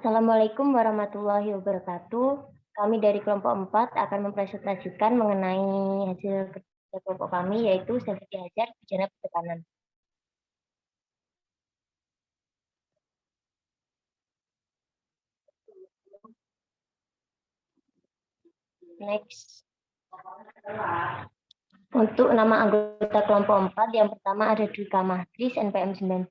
Assalamualaikum warahmatullahi wabarakatuh. Kami dari kelompok 4 akan mempresentasikan mengenai hasil kerja kelompok kami, yaitu Safety Hazard Bejana Bertekanan. Next. Untuk nama anggota kelompok 4, yang pertama ada Dwika Mahdris, NPM 19,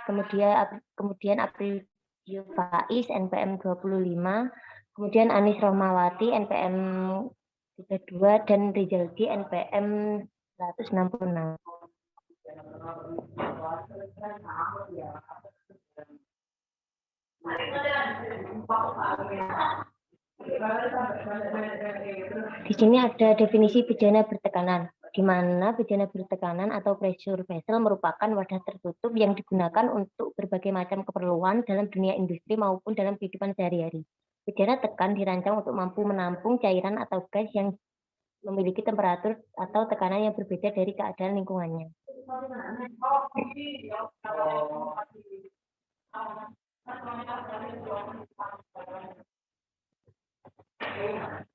kemudian April Faiz, NPM 25, kemudian Anis Rohmawati, NPM 32, dan Rizaldi, NPM 166. Di sini ada definisi bejana bertekanan, di mana bejana bertekanan atau pressure vessel merupakan wadah tertutup yang digunakan untuk berbagai macam keperluan dalam dunia industri maupun dalam kehidupan sehari-hari. Bejana tekan dirancang untuk mampu menampung cairan atau gas yang memiliki temperatur atau tekanan yang berbeda dari keadaan lingkungannya.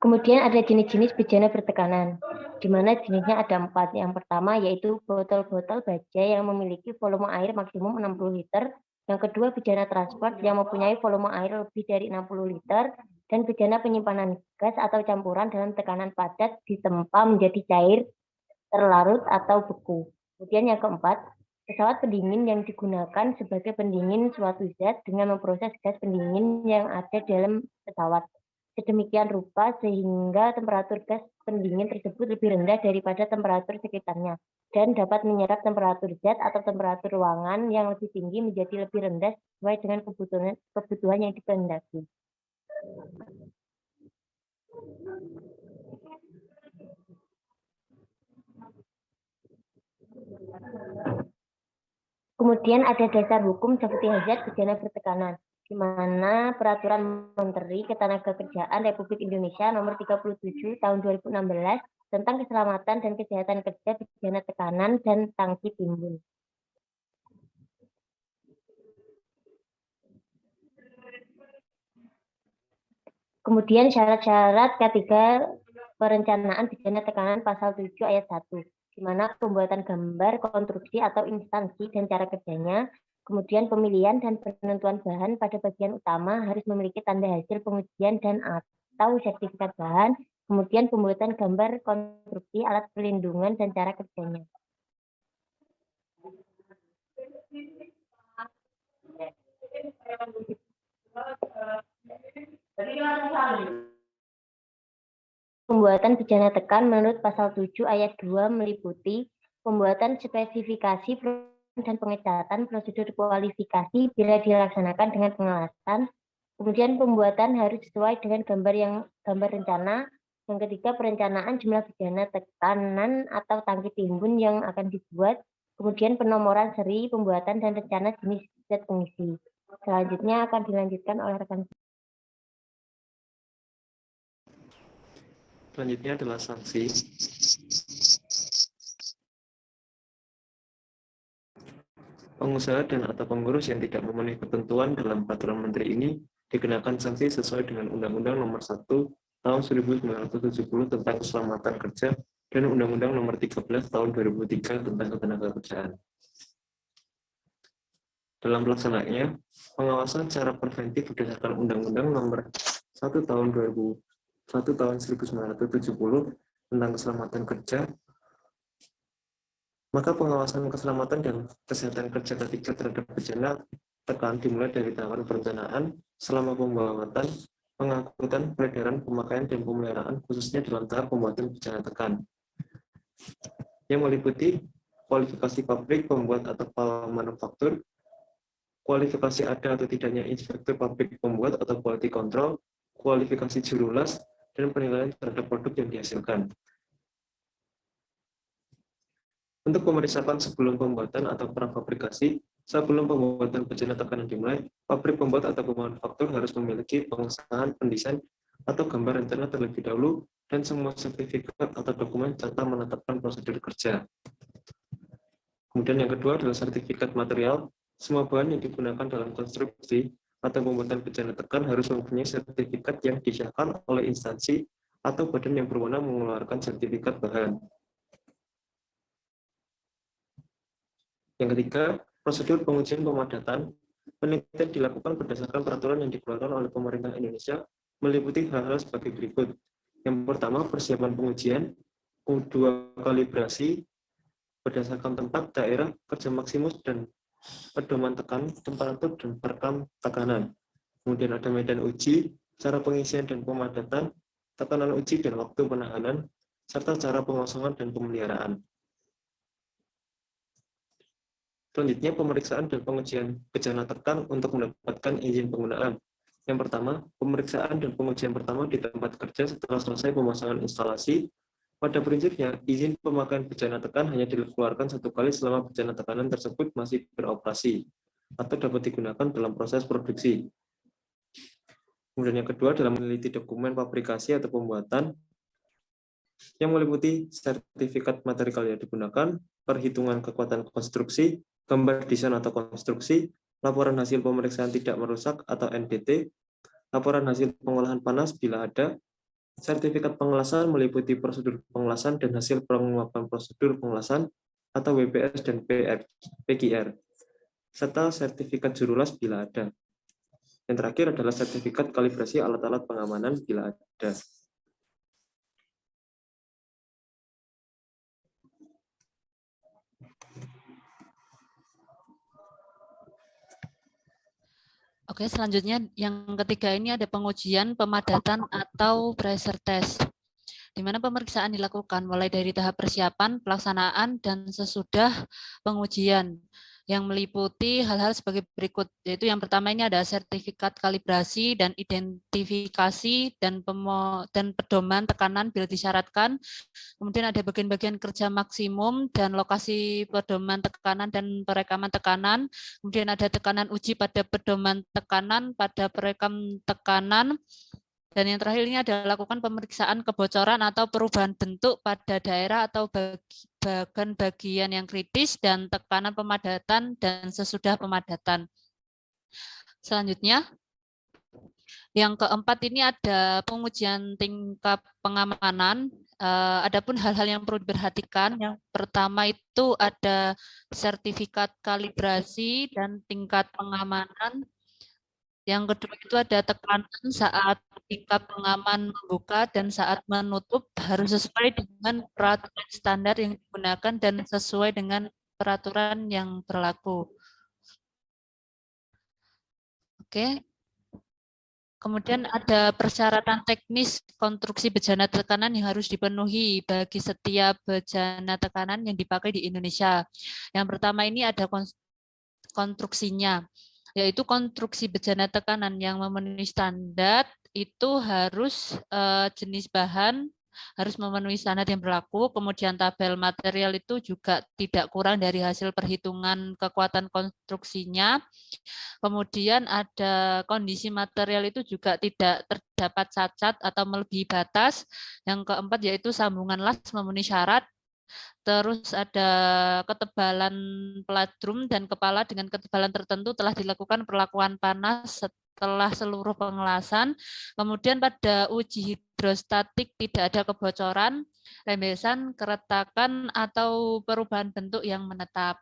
Kemudian ada jenis-jenis bejana bertekanan, di mana jenisnya ada 4. Yang pertama yaitu botol-botol baja yang memiliki volume air maksimum 60 liter. Yang kedua bejana transport yang mempunyai volume air lebih dari 60 liter. Dan bejana penyimpanan gas atau campuran dalam tekanan padat ditempa menjadi cair, terlarut, atau beku. Kemudian yang keempat, pesawat pendingin yang digunakan sebagai pendingin suatu zat dengan memproses gas pendingin yang ada dalam pesawat sedemikian rupa sehingga temperatur gas pendingin tersebut lebih rendah daripada temperatur sekitarnya dan dapat menyerap temperatur zat atau temperatur ruangan yang lebih tinggi menjadi lebih rendah sesuai dengan kebutuhan yang dikehendaki. Kemudian ada dasar hukum safety hazard bejana bertekanan, di mana Peraturan Menteri Ketenagakerjaan Republik Indonesia Nomor 37 Tahun 2016 tentang keselamatan dan kesehatan kerja bejana tekanan dan tangki timbun. Kemudian syarat-syarat K3 perencanaan bejana tekanan pasal 7 ayat 1, di mana pembuatan gambar, konstruksi atau instansi dan cara kerjanya, kemudian pemilihan dan penentuan bahan pada bagian utama harus memiliki tanda hasil pengujian dan atau sertifikat bahan, kemudian pembuatan gambar, konstruksi, alat pelindungan, dan cara kerjanya. Pembuatan bejana tekan menurut pasal 7 ayat 2 meliputi pembuatan spesifikasi dan pengecatan prosedur kualifikasi bila dilaksanakan dengan pengawasan. Kemudian pembuatan harus sesuai dengan gambar rencana. Yang ketiga, perencanaan jumlah bejana tekanan atau tangki timbun yang akan dibuat. Kemudian penomoran seri pembuatan dan rencana jenis zat pengisi. Selanjutnya akan dilanjutkan oleh rekan. Selanjutnya adalah sanksi. Pengusaha dan atau pengurus yang tidak memenuhi ketentuan dalam peraturan menteri ini dikenakan sanksi sesuai dengan Undang-Undang Nomor 1 Tahun 1970 tentang Keselamatan Kerja dan Undang-Undang Nomor 13 Tahun 2003 tentang Ketenagakerjaan. Dalam pelaksanaannya, pengawasan secara preventif berdasarkan Undang-Undang Nomor 1 Tahun 1970 tentang Keselamatan Kerja, maka pengawasan keselamatan dan kesehatan kerja ketika terhadap bejana tekan dimulai dari tahapan perencanaan selama pembuatan, pengangkutan, peredaran, pemakaian, dan pemeliharaan, khususnya dalam tahap pembuatan bejana tekan, yang meliputi kualifikasi pabrik, pembuat atau manufaktur, kualifikasi ada atau tidaknya inspektur pabrik pembuat atau quality control, kualifikasi juru las, dan penilaian terhadap produk yang dihasilkan. Untuk pemeriksaan sebelum pembuatan atau prafabrikasi, sebelum pembuatan bejana tekanan dimulai, pabrik pembuat atau pemanufaktur harus memiliki pengesahan pendesain atau gambar rencana terlebih dahulu dan semua sertifikat atau dokumen serta menetapkan prosedur kerja. Kemudian yang kedua adalah sertifikat material. Semua bahan yang digunakan dalam konstruksi atau pembuatan bejana tekan harus mempunyai sertifikat yang disahkan oleh instansi atau badan yang berwenang mengeluarkan sertifikat bahan. Yang ketiga, prosedur pengujian pemadatan. Penelitian dilakukan berdasarkan peraturan yang dikeluarkan oleh pemerintah Indonesia meliputi hal-hal sebagai berikut. Yang pertama, persiapan pengujian. Kedua, kalibrasi berdasarkan tempat, daerah, kerja maksimus, dan pedoman tekan, temperatur, dan perekam tekanan. Kemudian ada medan uji, cara pengisian dan pemadatan, tekanan uji dan waktu penahanan, serta cara pengosongan dan pemeliharaan. Selanjutnya, pemeriksaan dan pengujian bejana tekan untuk mendapatkan izin penggunaan. Yang pertama, pemeriksaan dan pengujian pertama di tempat kerja setelah selesai pemasangan instalasi. Pada prinsipnya, izin pemakaian bejana tekan hanya dikeluarkan satu kali selama bejana tekanan tersebut masih beroperasi atau dapat digunakan dalam proses produksi. Kemudian yang kedua, dalam meneliti dokumen pabrikasi atau pembuatan yang meliputi sertifikat material yang digunakan, perhitungan kekuatan konstruksi, gambar desain atau konstruksi, laporan hasil pemeriksaan tidak merusak atau NDT, laporan hasil pengolahan panas bila ada, sertifikat pengelasan meliputi prosedur pengelasan dan hasil penguapan prosedur pengelasan atau WPS dan PGR, serta sertifikat jurulas bila ada. Yang terakhir adalah sertifikat kalibrasi alat-alat pengamanan bila ada. Oke, selanjutnya yang ketiga ini ada pengujian, pemadatan, atau pressure test, di mana pemeriksaan dilakukan mulai dari tahap persiapan, pelaksanaan, dan sesudah pengujian, yang meliputi hal-hal sebagai berikut, yaitu yang pertama ini ada sertifikat kalibrasi dan identifikasi dan pedoman tekanan bila disyaratkan. Kemudian ada bagian-bagian kerja maksimum dan lokasi pedoman tekanan dan perekaman tekanan. Kemudian ada tekanan uji pada pedoman tekanan, pada perekam tekanan. Dan yang terakhir ini adalah lakukan pemeriksaan kebocoran atau perubahan bentuk pada daerah atau bagian yang kritis dan tekanan pemadatan dan sesudah pemadatan. Selanjutnya, yang keempat ini ada pengujian tingkat pengamanan. Adapun hal-hal yang perlu diperhatikan, yang pertama itu ada sertifikat kalibrasi dan tingkat pengamanan. Yang kedua itu ada tekanan saat tingkat pengaman membuka dan saat menutup harus sesuai dengan peraturan standar yang digunakan dan sesuai dengan peraturan yang berlaku. Oke. Kemudian ada persyaratan teknis konstruksi bejana tekanan yang harus dipenuhi bagi setiap bejana tekanan yang dipakai di Indonesia. Yang pertama ini ada konstruksinya, yaitu konstruksi bejana tekanan yang memenuhi standar itu harus jenis bahan harus memenuhi standar yang berlaku, kemudian tabel material itu juga tidak kurang dari hasil perhitungan kekuatan konstruksinya. Kemudian ada kondisi material itu juga tidak terdapat cacat atau melebihi batas. Yang keempat yaitu sambungan las memenuhi syarat. Terus ada ketebalan plat drum dan kepala dengan ketebalan tertentu telah dilakukan perlakuan panas setelah seluruh pengelasan. Kemudian pada uji hidrostatik tidak ada kebocoran, rembesan, keretakan, atau perubahan bentuk yang menetap.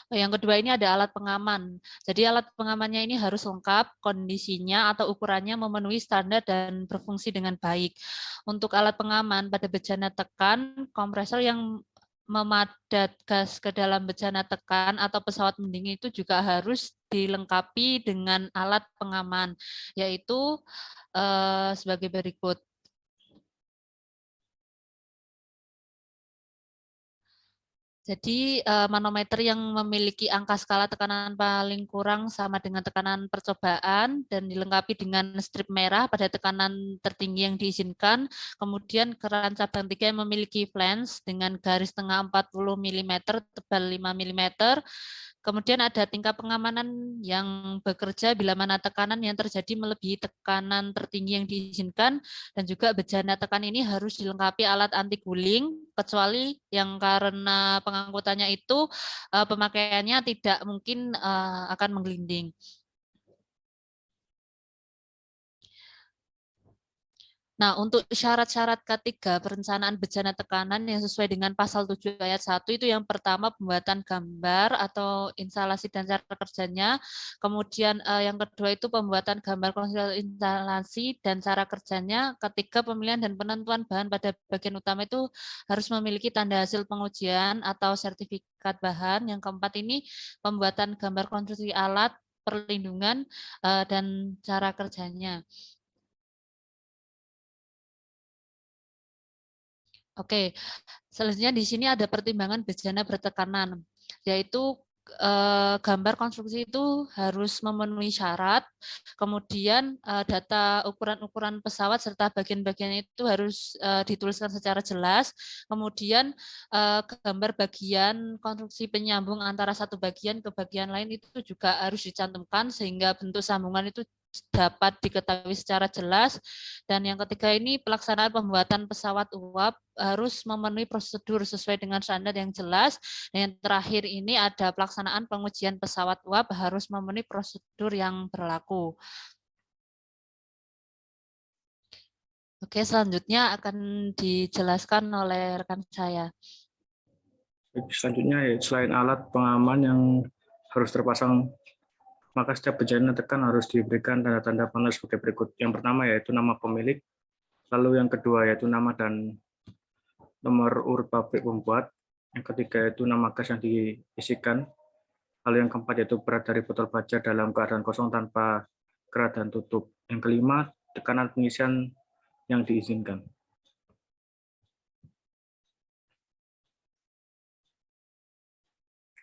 Yang kedua ini ada alat pengaman. Jadi alat pengamannya ini harus lengkap, kondisinya atau ukurannya memenuhi standar dan berfungsi dengan baik. Untuk alat pengaman pada bejana tekan, kompresor yang memadat gas ke dalam bejana tekan atau pesawat mendingin itu juga harus dilengkapi dengan alat pengaman, yaitu sebagai berikut. Jadi manometer yang memiliki angka skala tekanan paling kurang sama dengan tekanan percobaan dan dilengkapi dengan strip merah pada tekanan tertinggi yang diizinkan. Kemudian keran cabang 3 yang memiliki flange dengan garis tengah 40 mm, tebal 5 mm. Kemudian ada tingkat pengamanan yang bekerja bila mana tekanan yang terjadi melebihi tekanan tertinggi yang diizinkan, dan juga bejana tekan ini harus dilengkapi alat anti guling, kecuali yang karena pengangkutannya itu pemakaiannya tidak mungkin akan menggelinding. Nah, untuk syarat-syarat ketiga perencanaan bencana tekanan yang sesuai dengan pasal 7 ayat 1 itu yang pertama pembuatan gambar atau instalasi dan cara kerjanya. Kemudian yang kedua itu pembuatan gambar konstruksi instalasi dan cara kerjanya. Ketiga pemilihan dan penentuan bahan pada bagian utama itu harus memiliki tanda hasil pengujian atau sertifikat bahan. Yang keempat ini pembuatan gambar konstruksi alat, perlindungan, dan cara kerjanya. Oke, selanjutnya di sini ada pertimbangan bencana bertekanan, yaitu gambar konstruksi itu harus memenuhi syarat, kemudian data ukuran-ukuran pesawat serta bagian-bagian itu harus dituliskan secara jelas, kemudian gambar bagian konstruksi penyambung antara satu bagian ke bagian lain itu juga harus dicantumkan sehingga bentuk sambungan itu dapat diketahui secara jelas. Dan yang ketiga ini pelaksanaan pembuatan pesawat uap harus memenuhi prosedur sesuai dengan standar yang jelas. Dan yang terakhir ini ada pelaksanaan pengujian pesawat uap harus memenuhi prosedur yang berlaku. Oke, selanjutnya akan dijelaskan oleh rekan saya. Selanjutnya, selain alat pengaman yang harus terpasang, maka setiap bencana tekan harus diberikan tanda-tanda pengenal sebagai berikut. Yang pertama yaitu nama pemilik, lalu yang kedua yaitu nama dan nomor urut pabrik pembuat, yang ketiga yaitu nama gas yang diisikan, lalu yang keempat yaitu berat dari botol baja dalam keadaan kosong tanpa kerat dan tutup. Yang kelima, tekanan pengisian yang diizinkan.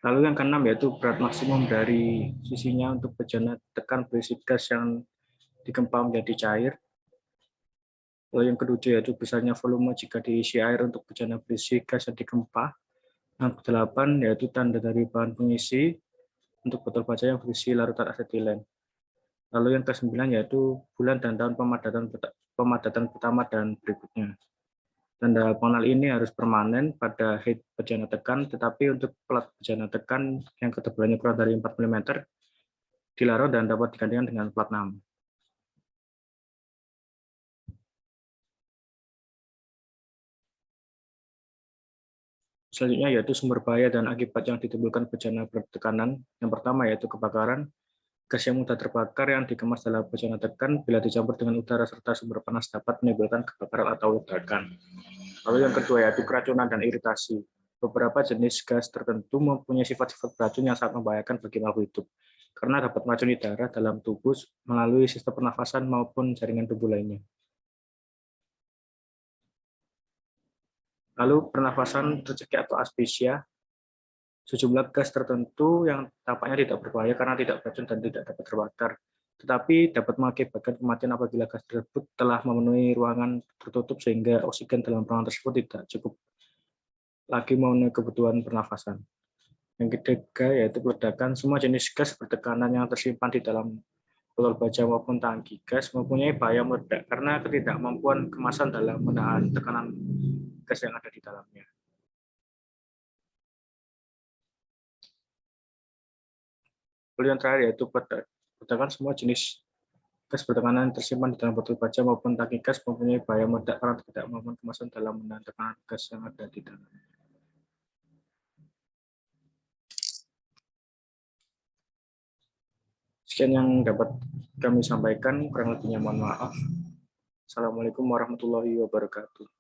Lalu yang keenam yaitu berat maksimum dari sisinya untuk bejana tekan berisi gas yang digempa menjadi cair. Lalu yang ketujuh yaitu besarnya volume jika diisi air untuk bejana berisi gas yang digempa. Yang kedelapan yaitu tanda dari bahan pengisi untuk botol baja yang berisi larutan asetilen. Lalu yang kesembilan yaitu bulan dan tahun pemadatan pertama dan berikutnya. Tanda pengenal ini harus permanen pada head bejana tekan, tetapi untuk plat bejana tekan yang ketebalannya kurang dari 4 mm dilarang dan dapat digantikan dengan plat nama. Selanjutnya yaitu sumber bahaya dan akibat yang ditimbulkan bencana bertekanan. Yang pertama yaitu kebakaran. Gas yang mudah terbakar yang dikemas dalam bencana tekan bila dicampur dengan udara serta sumber panas dapat menimbulkan kebakaran atau ledakan. Lalu yang kedua yaitu keracunan dan iritasi. Beberapa jenis gas tertentu mempunyai sifat-sifat beracun yang sangat membahayakan bagi makhluk hidup karena dapat meracuni darah dalam tubuh melalui sistem pernafasan maupun jaringan tubuh lainnya. Lalu pernafasan rezeki atau asfixia, sejumlah gas tertentu yang tampaknya tidak berbahaya karena tidak beracun dan tidak dapat terbakar, tetapi dapat mengakibatkan kematian apabila gas tersebut telah memenuhi ruangan tertutup sehingga oksigen dalam ruangan tersebut tidak cukup lagi memenuhi kebutuhan pernafasan. Yang ketiga yaitu peledakan. Semua jenis gas bertekanan yang tersimpan di dalam botol baja maupun tangki gas mempunyai bahaya meledak karena ketidakmampuan kemasan dalam menahan tekanan gas yang ada di dalamnya. Lalu yang terakhir yaitu peledakan. Semua jenis gas bertekanan yang tersimpan di dalam botol baja maupun tangki gas mempunyai bahaya meledak karena ketidakmampuan kemasan dalam menahan tekanan gas yang ada di dalamnya. Sekian yang dapat kami sampaikan, kurang lebihnya mohon maaf. Assalamualaikum warahmatullahi wabarakatuh.